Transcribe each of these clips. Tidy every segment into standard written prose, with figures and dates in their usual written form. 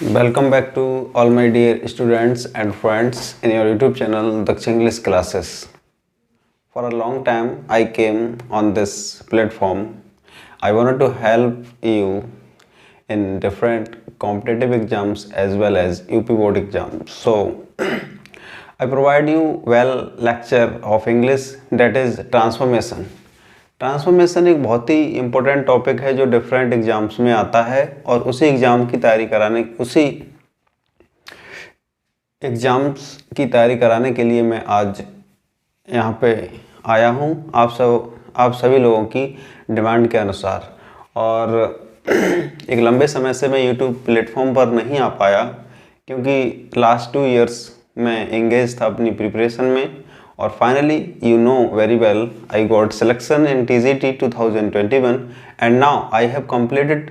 Welcome back to all my dear students and friends in your YouTube channel Daksh English Classes. For a long time I came on this platform. I wanted to help you in different competitive exams as well as UP board exams. So I provide you well lecture of English, that is transformation. Transformation एक बहुत ही important topic है जो different exams में आता है और उसी exams की तैयारी कराने के लिए मैं आज यहाँ पे आया हूँ आप सभी लोगों की डिमांड के अनुसार। और एक लंबे समय से मैं यूट्यूब प्लेटफॉर्म पर नहीं आ पाया क्योंकि लास्ट 2 इयर्स मैं एंगेज था अपनी प्रिपरेशन में। और finally you know very well I got selection in TGT 2021 and now I have completed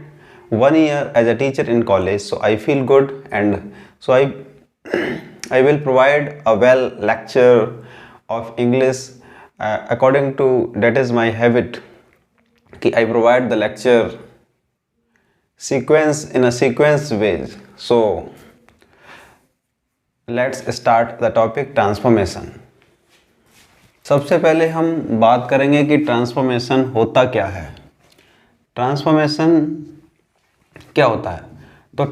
1 year as a teacher in college, so I feel good and so I will provide a well lecture of English according to that is my habit कि I provide the lecture sequence in a sequence way. So let's start the topic transformation. सबसे पहले हम बात करेंगे कि transformation होता क्या है। ट्रांसफॉर्मेशन क्या होता है? तो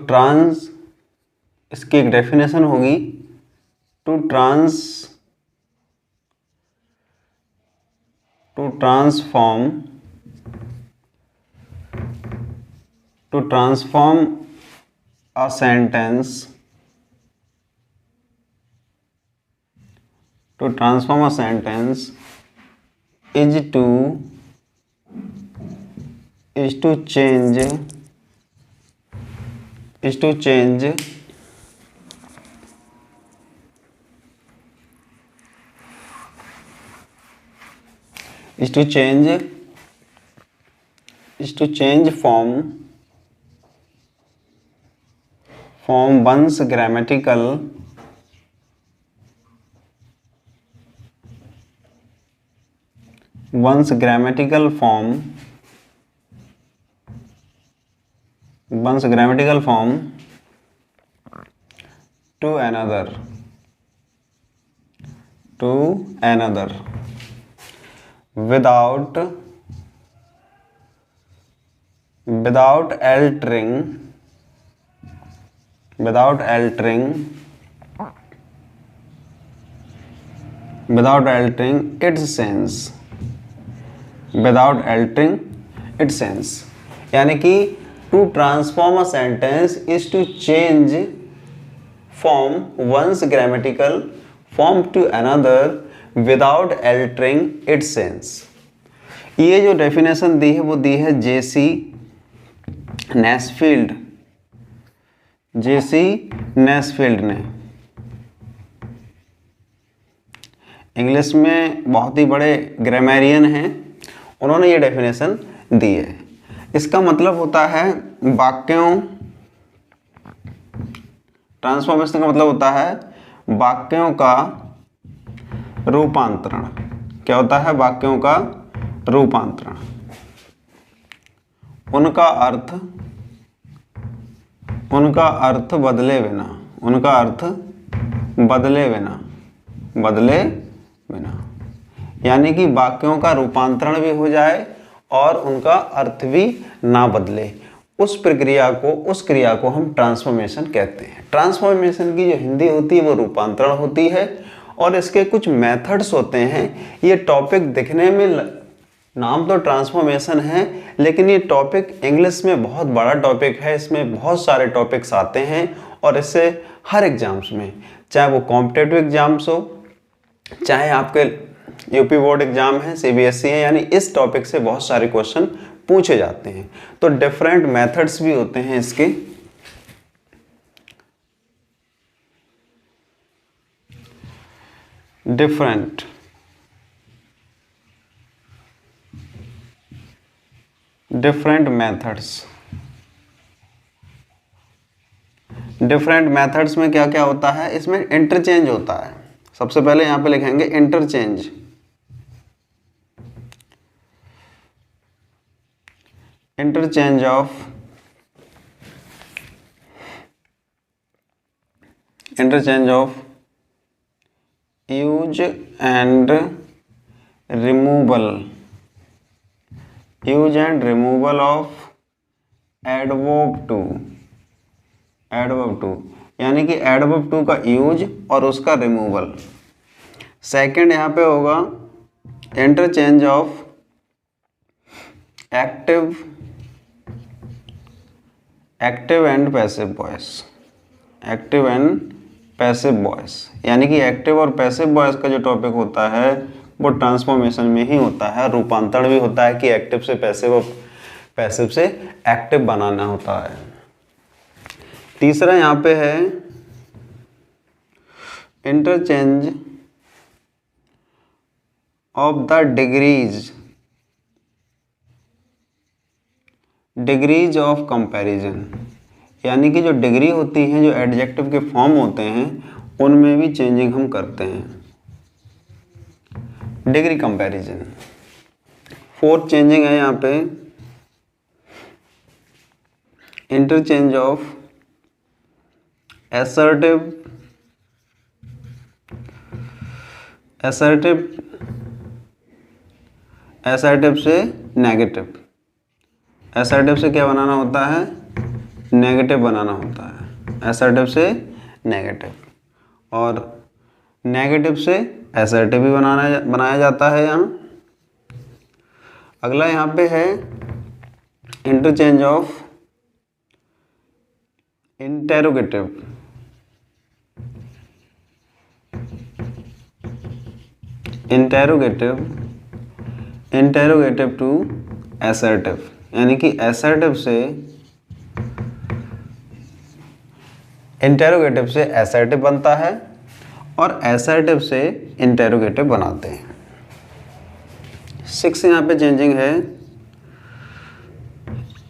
इसकी एक डेफिनेशन होगी to transform a sentence is to change from one's grammatical form to another without altering its sense। यानी कि to transform a sentence is to change from one's grammatical form to another without altering its sense. ये जो definition दी है वो दी है जेसी Nesfield ने। English में बहुत ही बड़े ग्रामेरियन हैं, उन्होंने ये डेफिनेशन दी है। इसका मतलब होता है ट्रांसफॉर्मेशन का मतलब होता है वाक्यों का रूपांतरण। क्या होता है? वाक्यों का रूपांतरण। उनका अर्थ बदले बिना यानी कि वाक्यों का रूपांतरण भी हो जाए और उनका अर्थ भी ना बदले, उस क्रिया को हम ट्रांसफॉर्मेशन कहते हैं। ट्रांसफॉर्मेशन की जो हिंदी होती है वो रूपांतरण होती है और इसके कुछ मेथड्स होते हैं। ये टॉपिक दिखने में नाम तो ट्रांसफॉर्मेशन है, लेकिन ये टॉपिक इंग्लिश में बहुत बड़ा टॉपिक है। इसमें बहुत सारे टॉपिक्स आते हैं और इससे हर एग्जाम्स में, चाहे वो कॉम्पिटिटिव एग्जाम्स हो, चाहे आपके यूपी बोर्ड एग्जाम है, सीबीएसई है, यानी इस टॉपिक से बहुत सारे क्वेश्चन पूछे जाते हैं। तो डिफरेंट मेथड्स भी होते हैं इसके। डिफरेंट मेथड्स में क्या क्या होता है? इसमें इंटरचेंज होता है। सबसे पहले यहां पे लिखेंगे interchange. interchange of interchange of use and removal of adverb too यानी कि एडवर्ब टू का यूज और उसका रिमूवल। सेकंड यहाँ पे होगा interchange of active and passive voice यानी कि एक्टिव और पैसिव वॉइस का जो टॉपिक होता है वो ट्रांसफॉर्मेशन में ही होता है। रूपांतरण भी होता है कि एक्टिव से पैसिव और पैसिव से एक्टिव बनाना होता है। तीसरा यहाँ पे है interchange of the degrees of comparison यानी कि जो डिग्री होती हैं, जो एडजेक्टिव के फॉर्म होते हैं, उनमें भी चेंजिंग हम करते हैं। Degree comparison. फोर्थ चेंजिंग है यहाँ पे इंटरचेंज ऑफ असर्टिव से नेगेटिव। असर्टिव से क्या बनाना होता है? नेगेटिव बनाना होता है। असर्टिव से नेगेटिव और नेगेटिव से असर्टिव भी बनाया जाता है यहाँ। अगला यहाँ पे है interchange of interrogative to assertive यानी कि असर्टिव से इंटेरोगेटिव से असर्टिव बनता है और असर्टिव से इंटेरोगेटिव बनाते हैं। 6 यहाँ पे चेंजिंग है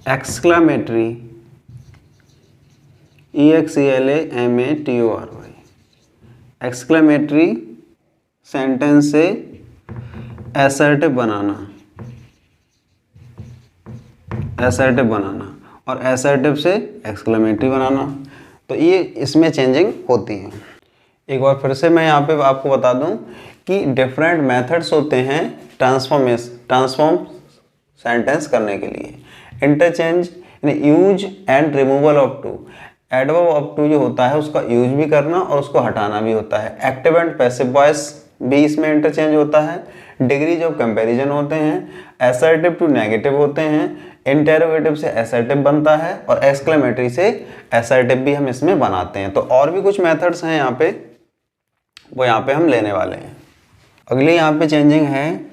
एक्सक्लामेटरी EXCLAMATORY। एक्सक्लामेटरी सेंटेंस से असर्टिव बनाना और असर्टिव से एक्सक्लेमेटरी बनाना। तो ये इसमें चेंजिंग होती है। एक बार फिर से मैं यहाँ पे आपको बता दूं कि डिफरेंट मेथड्स होते हैं ट्रांसफॉर्म सेंटेंस करने के लिए। इंटरचेंज यानी use and removal of too. Adverb of too जो होता है उसका यूज भी करना और उसको हटाना भी होता है। एक्टिव एंड पैसिव वॉइस भी इसमें इंटरचेंज होता है। डिग्रीज ऑफ कंपैरिजन होते हैं। असर्टिव टू नेगेटिव होते हैं। इंटेरोगेटिव से असर्टिव बनता है और एक्सक्लेमेटरी से असर्टिव भी हम इसमें बनाते हैं। तो और भी कुछ मेथड्स हैं यहाँ पे, वो यहाँ पे हम लेने वाले हैं। अगली यहाँ पे चेंजिंग है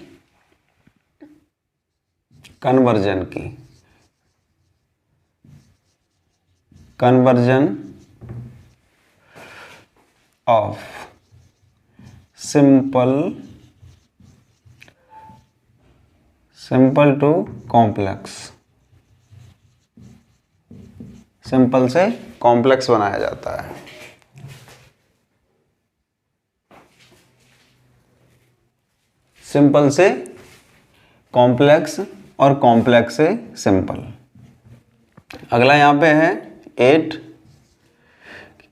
कन्वर्जन की। Conversion of simple to complex. Simple से कॉम्प्लेक्स बनाया जाता है। सिंपल से कॉम्प्लेक्स और कॉम्प्लेक्स से सिंपल। अगला यहाँ पे है 8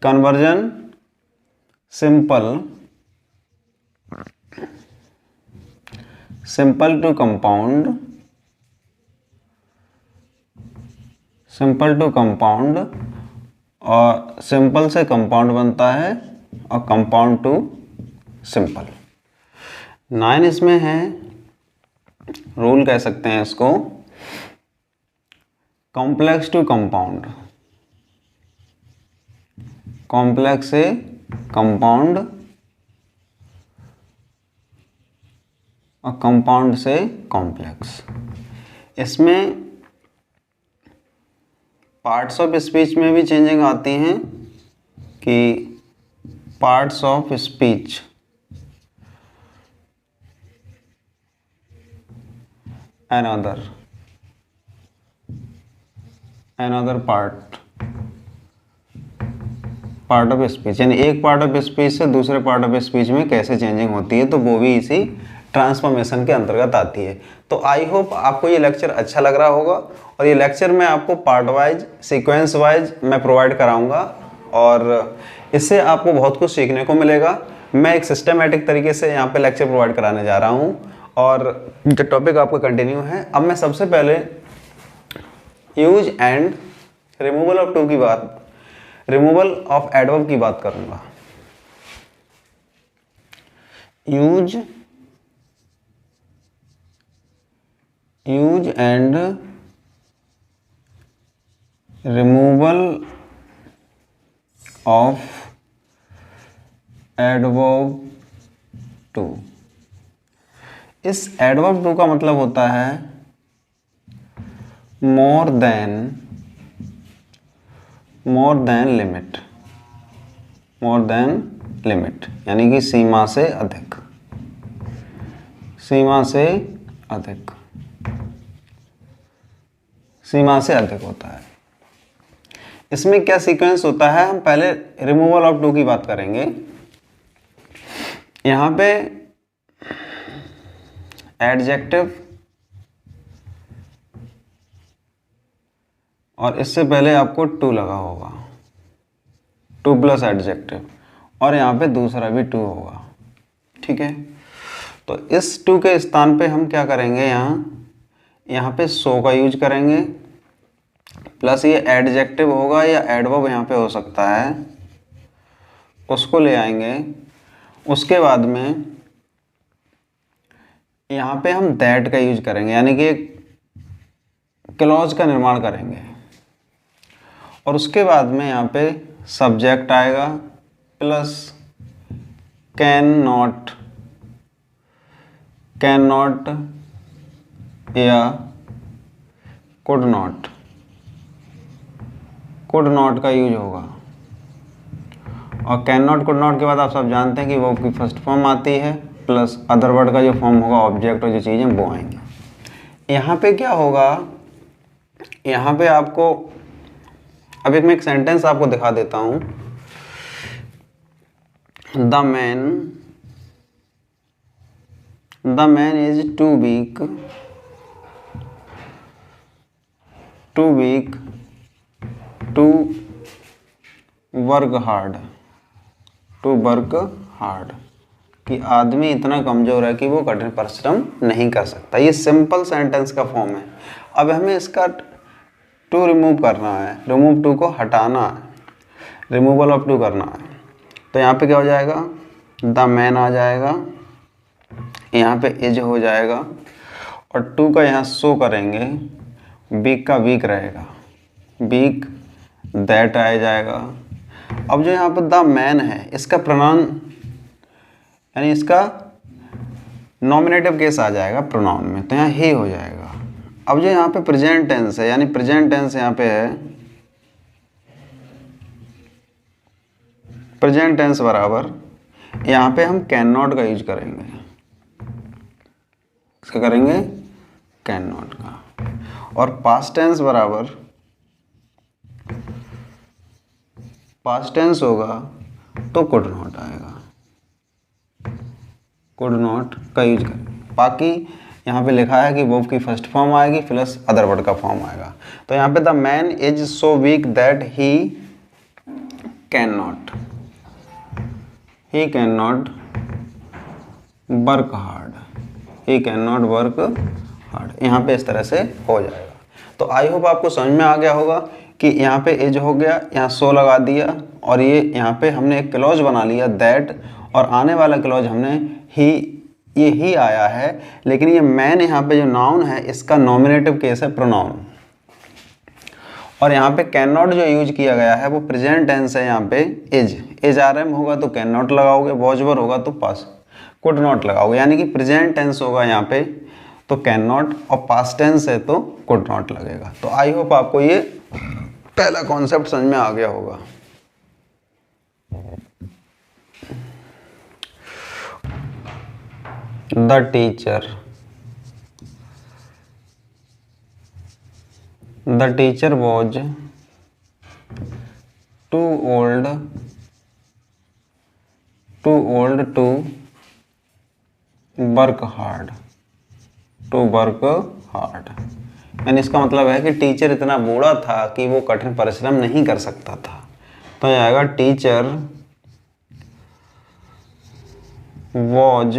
कन्वर्जन सिंपल टू कंपाउंड। और सिंपल से कंपाउंड बनता है और कंपाउंड टू सिंपल। 9 इसमें है, रूल कह सकते हैं इसको, कॉम्प्लेक्स टू कंपाउंड। कॉम्प्लेक्स से कंपाउंड और कंपाउंड से कॉम्प्लेक्स। इसमें पार्ट्स ऑफ स्पीच में भी चेंजिंग आती हैं कि parts of speech another part of speech, यानी एक पार्ट ऑफ स्पीच से दूसरे पार्ट ऑफ स्पीच में कैसे चेंजिंग होती है, तो वो भी इसी ट्रांसफॉर्मेशन के अंतर्गत आती है। तो आई होप आपको ये लेक्चर अच्छा लग रहा होगा और ये लेक्चर मैं आपको पार्ट वाइज सीक्वेंस वाइज मैं प्रोवाइड कराऊंगा और इससे आपको बहुत कुछ सीखने को मिलेगा। मैं एक सिस्टमेटिक तरीके से यहाँ पे लेक्चर प्रोवाइड कराने जा रहा हूँ और जो टॉपिक आपका कंटिन्यू है। अब मैं सबसे पहले use and removal of removal of adverb की बात करूँगा। Use and removal of adverb too. इस एडवर्ब टू का मतलब होता है more than limit, more than limit यानी कि सीमा से अधिक, सीमा से अधिक, सीमा से अधिक होता है। इसमें क्या सीक्वेंस होता है, हम पहले रिमूवल ऑफ टू की बात करेंगे। यहां पे एडजेक्टिव और इससे पहले आपको टू लगा होगा, टू प्लस एडजेक्टिव, और यहाँ पे दूसरा भी टू होगा, ठीक है। तो इस टू के स्थान पे हम क्या करेंगे, यहाँ पे सो का यूज करेंगे, प्लस ये एडजेक्टिव होगा या एडवर्ब यहाँ पे हो सकता है, उसको ले आएंगे। उसके बाद में यहाँ पे हम दैट का यूज करेंगे, यानी कि एक क्लॉज का निर्माण करेंगे। और उसके बाद में यहाँ पे सब्जेक्ट आएगा प्लस कैन नॉट या कुड नॉट का यूज होगा। और कैन नॉट कुड नॉट के बाद आप सब जानते हैं कि वो की फर्स्ट फॉर्म आती है, प्लस अदर वर्ड का जो फॉर्म होगा ऑब्जेक्ट और जो चीज़ें वो आएंगी। यहाँ पे क्या होगा, यहाँ पे आपको अब मैं एक सेंटेंस आपको दिखा देता हूँ। The man is too weak to work hard, कि आदमी इतना कमजोर है कि वो कठिन परिश्रम नहीं कर सकता। ये सिंपल सेंटेंस का फॉर्म है। अब हमें इसका टू रिमूव करना है, रिमूव टू को हटाना है, रिमूवल ऑफ टू करना है। तो यहाँ पे क्या हो जाएगा, द मैन आ जाएगा, यहाँ पे इज हो जाएगा, और टू का यहाँ सो करेंगे, वीक का वीक रहेगा, वीक दैट आ जाएगा। अब जो यहाँ पर द मैन है, इसका प्रोनाउन यानी इसका नॉमिनेटिव केस आ जाएगा प्रोनाउन में, तो यहाँ ही हो जाएगा। अब जो यहाँ पे प्रेजेंट टेंस है, यानी प्रेजेंट टेंस यहाँ पे है, प्रेजेंट टेंस बराबर यहाँ पे हम कैन नॉट का यूज करेंगे। इसका करेंगे कैन नॉट का, और पास्ट टेंस बराबर पास्ट टेंस होगा तो कुड नॉट आएगा, कुड नॉट का यूज करेंगे। बाकी यहाँ पे लिखा है कि वर्ब की फर्स्ट फॉर्म आएगी प्लस अदर वर्ड का फॉर्म आएगा। तो यहाँ पे the man is so weak that he can not work hard, यहाँ पे इस तरह से हो जाएगा। तो आई होप आपको समझ में आ गया होगा कि यहाँ पे इज हो गया, यहाँ सो लगा दिया, और ये यहाँ पे हमने एक क्लॉज बना लिया दैट, और आने वाला क्लॉज हमने ये ही आया है, लेकिन ये मैन यहाँ पे जो नाउन है इसका नॉमिनेटिव केस है प्रोनाउन। और यहाँ पे कैन नॉट जो यूज किया गया है वो प्रेजेंट टेंस है, यहाँ पे इज आरएम होगा तो कैन नॉट लगाओगे, वॉजवर होगा तो पास कुड नॉट लगाओगे, यानी कि प्रेजेंट टेंस होगा यहाँ पे तो कैन नॉट, और पास्ट टेंस है तो कुड नॉट लगेगा। तो आई होप आपको ये पहला कॉन्सेप्ट समझ में आ गया होगा। The teacher was too old to work hard, यानी इसका मतलब है कि टीचर इतना बूढ़ा था कि वो कठिन परिश्रम नहीं कर सकता था। तो ये आएगा teacher was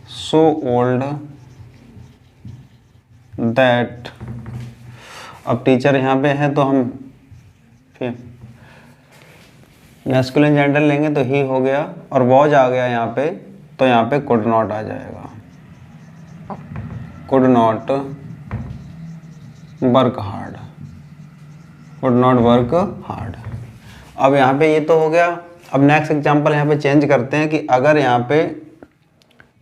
so old that, अब टीचर यहाँ पे है तो हम फिर मैस्कुलिन जेंडर लेंगे तो ही हो गया, और वॉज आ गया यहाँ पे, तो यहाँ पे कुड नॉट आ जाएगा, could not work hard, could not work hard. अब यहाँ पे ये तो हो गया। अब नेक्स्ट एग्जांपल यहाँ पे चेंज करते हैं कि अगर यहाँ पे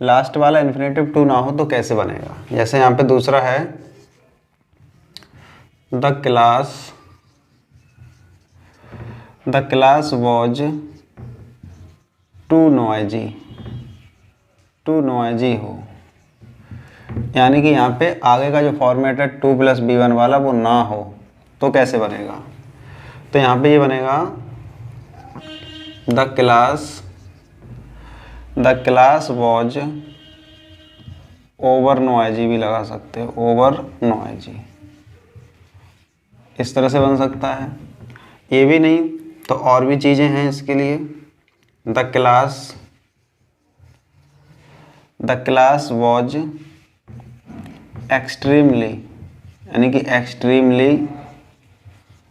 लास्ट वाला इन्फिनेटिव टू ना हो तो कैसे बनेगा। जैसे यहाँ पे दूसरा है the class was too noisy, too noisy हो, यानी कि यहाँ पे आगे का जो फॉर्मेट है 2 + B1 वाला वो ना हो तो कैसे बनेगा। तो यहाँ पे ये बनेगा the class was over noisy, भी लगा सकते हो, ओवर नॉइजी, इस तरह से बन सकता है। ये भी नहीं तो और भी चीज़ें हैं इसके लिए। द क्लास वॉज एक्सट्रीमली, यानी कि extremely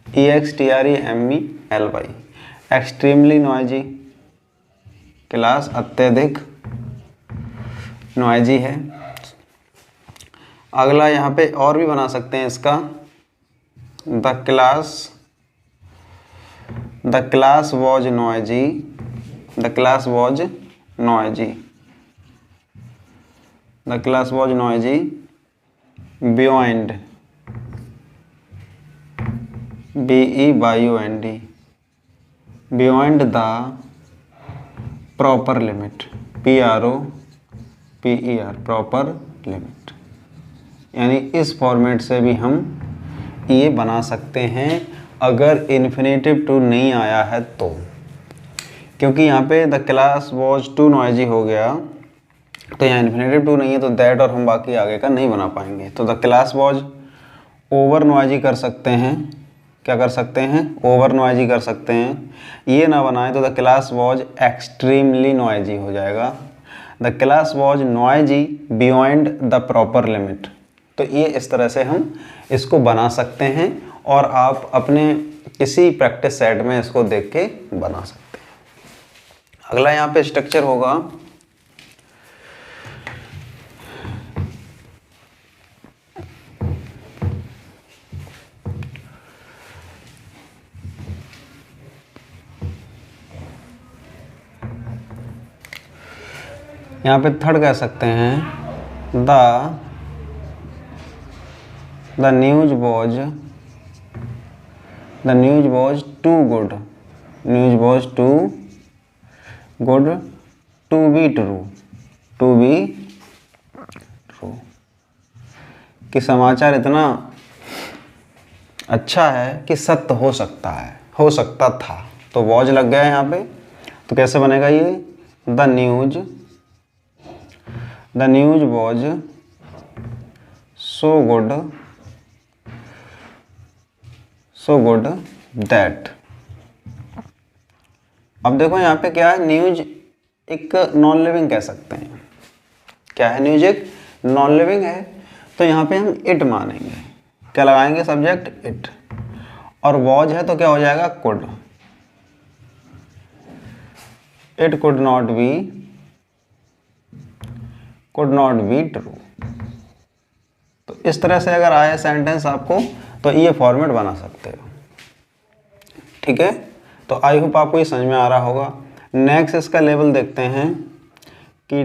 EXTREMELY, extremely noisy, class अत्यधिक नॉइजी है। अगला यहाँ पे और भी बना सकते हैं इसका, the class was noisy, the class was noisy, the class was noisy beyond, BEYOND, beyond the proper limit, PROPER, proper limit. यानी इस फॉर्मेट से भी हम ये बना सकते हैं अगर इन्फिनेटिव टू नहीं आया है तो। क्योंकि यहाँ पे the class was too noisy हो गया, तो यहाँ इन्फिनेटिव टू नहीं है तो दैट, और हम बाकी आगे का नहीं बना पाएंगे। तो the class was over noisy कर सकते हैं, क्या कर सकते हैं, ओवर नॉइजी कर सकते हैं। ये ना बनाए तो the class was extremely noisy हो जाएगा। The class was noisy beyond the proper limit. तो ये इस तरह से हम इसको बना सकते हैं, और आप अपने किसी प्रैक्टिस सेट में इसको देख के बना सकते हैं। अगला यहाँ पे स्ट्रक्चर होगा यहाँ पे थर्ड कह सकते हैं the news was too good, news was too good to be true, to be true, कि समाचार इतना अच्छा है कि सत्य हो सकता है, हो सकता था, तो वॉज लग गया है यहाँ पे। तो कैसे बनेगा ये, the news was so good that. अब देखो यहाँ पे क्या है, न्यूज एक नॉन लिविंग कह सकते हैं। क्या है, न्यूज एक नॉन लिविंग है, तो यहाँ पे हम इट मानेंगे, क्या लगाएंगे, सब्जेक्ट इट, और वॉज है तो क्या हो जाएगा, could, it could not be true. तो इस तरह से अगर आए सेंटेंस आपको तो ये फॉर्मेट बना सकते हो। ठीक है, तो आई होप आपको ये समझ में आ रहा होगा। नेक्स्ट इसका लेवल देखते हैं कि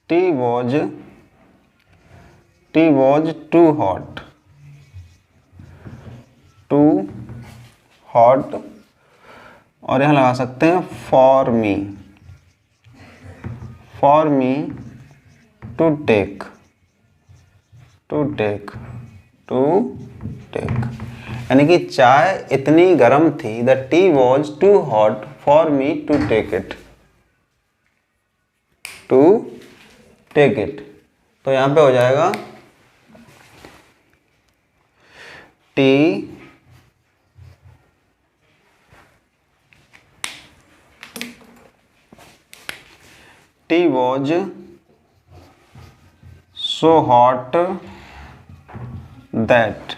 टी वॉज टू हॉट, और यहाँ लगा सकते हैं फॉर मी टू टेक, यानी कि चाय इतनी गर्म थी, the tea was too hot for me to take it, तो यहाँ पे हो जाएगा tea tea was so hot that.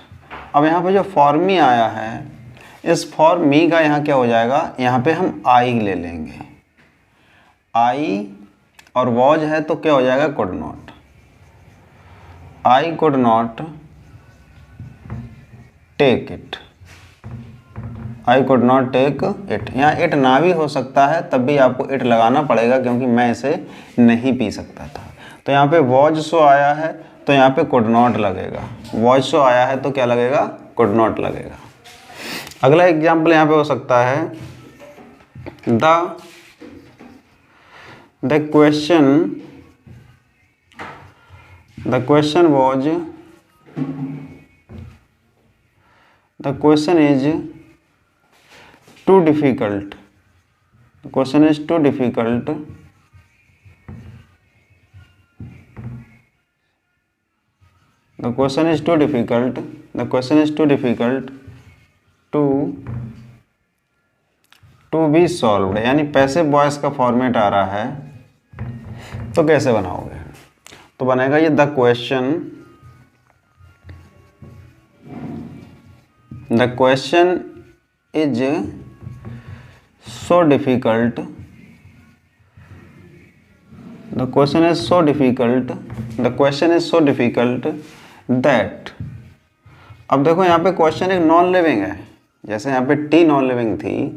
अब यहाँ पे जो फॉर मी आया है, इस फॉर मी का यहाँ क्या हो जाएगा, यहाँ पे हम आई ले लेंगे। आई और वॉज है तो क्या हो जाएगा, could not. I could not take it. I could not take it. यहाँ इट ना भी हो सकता है, तब भी आपको इट लगाना पड़ेगा क्योंकि मैं इसे नहीं पी सकता था। तो यहाँ पे वॉज सो आया है तो यहाँ पे कुड नॉट लगेगा। वॉज सो आया है तो क्या लगेगा, कुड नॉट लगेगा। अगला एग्जाम्पल यहाँ पे हो सकता है, the question is too difficult. The question is too difficult to be solved। यानी पैसिव वॉइस का फॉर्मेट आ रहा है, तो कैसे बनाओगे, तो बनेगा ये the question is so difficult that। अब देखो यहाँ पे क्वेश्चन एक नॉन लिविंग है। जैसे यहाँ पे टी नॉन लिविंग थी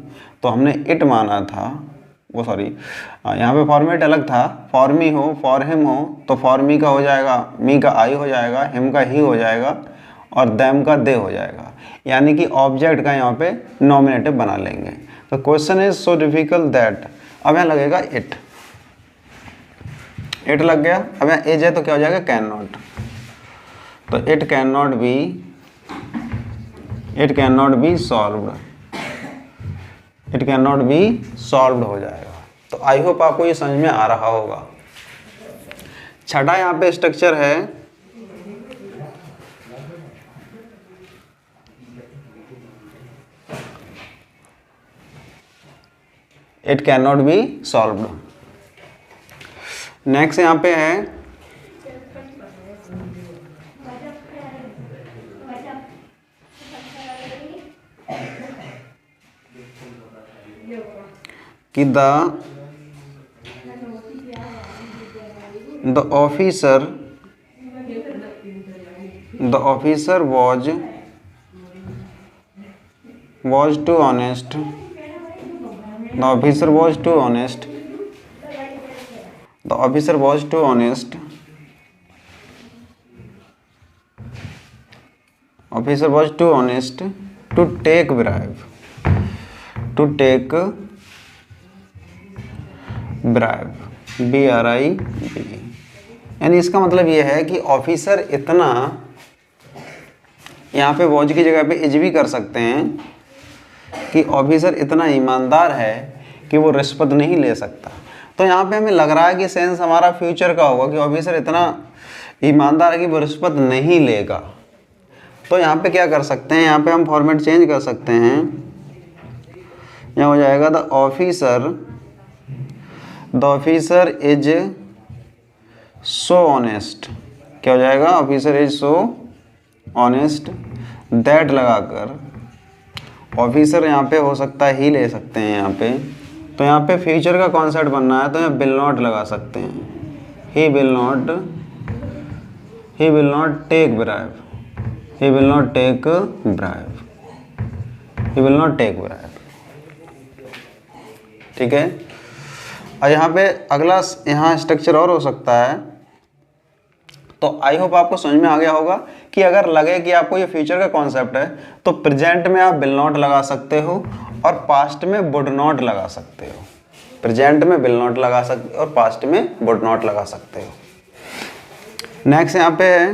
तो हमने इट माना था, वो सॉरी यहाँ पे फॉर्मेट अलग था। फॉर मी हो, फॉर हिम हो तो फॉर मी का हो जाएगा, मी का आई हो जाएगा, हिम का ही हो जाएगा और देम का दे हो जाएगा। यानी कि ऑब्जेक्ट का यहाँ पे नॉमिनेटिव बना लेंगे। तो question is so difficult that, अब यहाँ लगेगा इट, इट लग गया। अब यहाँ एज है तो क्या हो जाएगा, कैन नॉट। तो it can not be solved, it can not be solved हो जाएगा। तो आई होप आपको ये समझ में आ रहा होगा। छठा यहाँ पे स्ट्रक्चर है, it can not be solved. Next यहाँ पे है कि the officer was too honest। The officer was too honest to take bribe, BRIB। यानी इसका मतलब ये है कि ऑफिसर इतना, यहाँ पे वॉज की जगह पे इज भी कर सकते हैं कि ऑफिसर इतना ईमानदार है कि वो रिश्वत नहीं ले सकता। तो यहाँ पे हमें लग रहा है कि सेंस हमारा फ्यूचर का होगा कि ऑफिसर इतना ईमानदार है कि वो रिश्वत नहीं लेगा। तो यहाँ पे क्या कर सकते हैं, यहाँ पे हम फॉर्मेट चेंज कर सकते हैं। यहाँ हो जाएगा the officer is so honest. क्या हो जाएगा, officer is so honest that लगाकर ऑफिसर यहाँ पे हो सकता है ही ले सकते हैं यहाँ पे। तो यहाँ पे फ्यूचर का कॉन्सेप्ट बनना है तो यहाँ विल नॉट लगा सकते हैं। He will not take bribe. ठीक है। और यहाँ पे अगला यहाँ स्ट्रक्चर और हो सकता है। तो आई होप आपको समझ में आ गया होगा कि अगर लगे कि आपको ये फ्यूचर का कॉन्सेप्ट है तो प्रेजेंट में आप विल नॉट लगा सकते हो और पास्ट में वुड नॉट लगा सकते हो। प्रेजेंट में विल नॉट लगा सकते हो और पास्ट में वुड नॉट लगा सकते हो। नेक्स्ट यहाँ पे है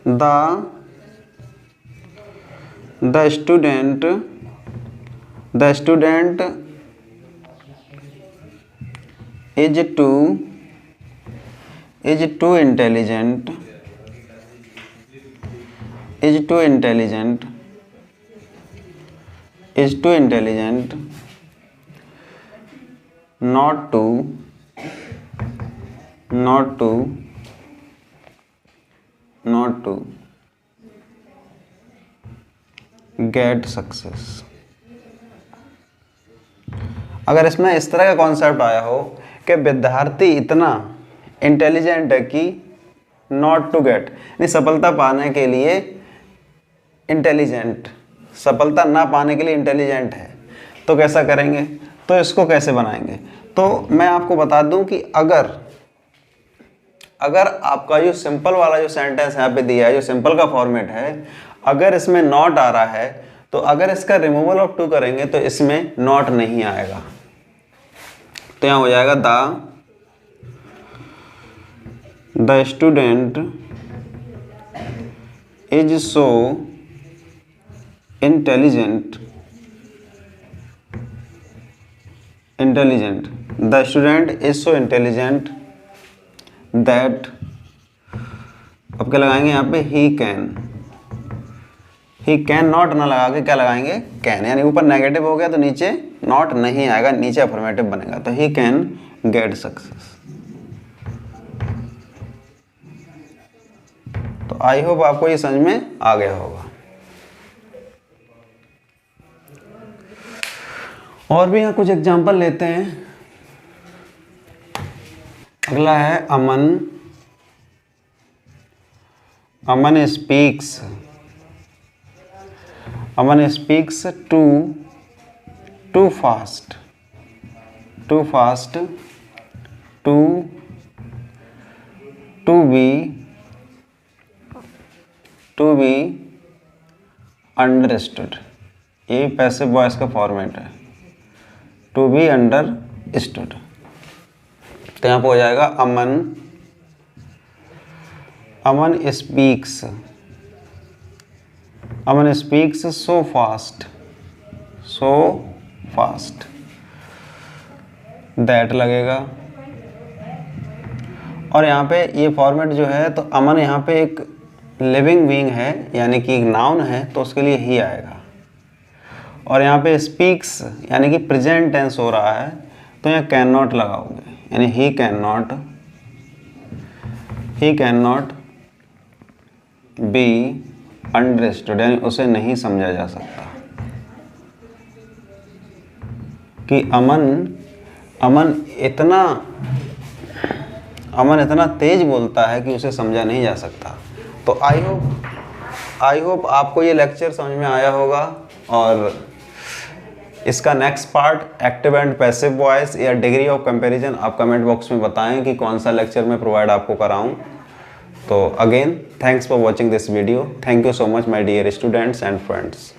the student is too intelligent is to intelligent not to get success। अगर इसमें इस तरह का कॉन्सेप्ट आया हो कि विद्यार्थी इतना इंटेलिजेंट है कि नॉट टू गेट यानी सफलता पाने के लिए इंटेलिजेंट, सफलता ना पाने के लिए इंटेलिजेंट है, तो कैसा करेंगे, तो इसको कैसे बनाएंगे। तो मैं आपको बता दूं कि अगर आपका जो सिंपल वाला जो सेंटेंस यहाँ पे दिया है, जो सिंपल का फॉर्मेट है, अगर इसमें नॉट आ रहा है तो अगर इसका रिमूवल ऑफ टू करेंगे तो इसमें नॉट नहीं आएगा। तो यहाँ हो जाएगा the student is so intelligent the student is so intelligent that, अब क्या लगाएंगे यहाँ पे, ही कैन नॉट ना लगा के क्या लगाएंगे, कैन, यानी ऊपर नेगेटिव हो गया तो नीचे नॉट नहीं आएगा, नीचे अफर्मेटिव बनेगा, तो ही कैन गेट सक्सेस। तो आई होप आपको ये समझ में आ गया होगा। और भी यहाँ कुछ एग्जाम्पल लेते हैं। अगला है Aman speaks too fast to be understood. ये पैसिव वॉइस का फॉर्मेट है, टू बी अंडरस्टूड। तो यहाँ पे हो जाएगा Aman speaks so fast that लगेगा। और यहाँ पे ये फॉर्मेट जो है, तो अमन यहाँ पे एक लिविंग बीइंग है, यानी कि एक नाउन है, तो उसके लिए ही आएगा। और यहाँ पे स्पीक्स यानी कि प्रेजेंट टेंस हो रहा है, तो यहाँ कैन नॉट लगाओगे, यानी he can not be understood, यानी उसे नहीं समझा जा सकता। कि अमन इतना तेज बोलता है कि उसे समझा नहीं जा सकता। तो आई होप आपको ये लेक्चर समझ में आया होगा। और इसका next part active and passive voice या डिग्री ऑफ कंपैरिजन आप कमेंट बॉक्स में बताएं कि कौन सा लेक्चर मैं प्रोवाइड आपको कराऊं। तो again thanks for watching this video. Thank you so much my dear students and friends.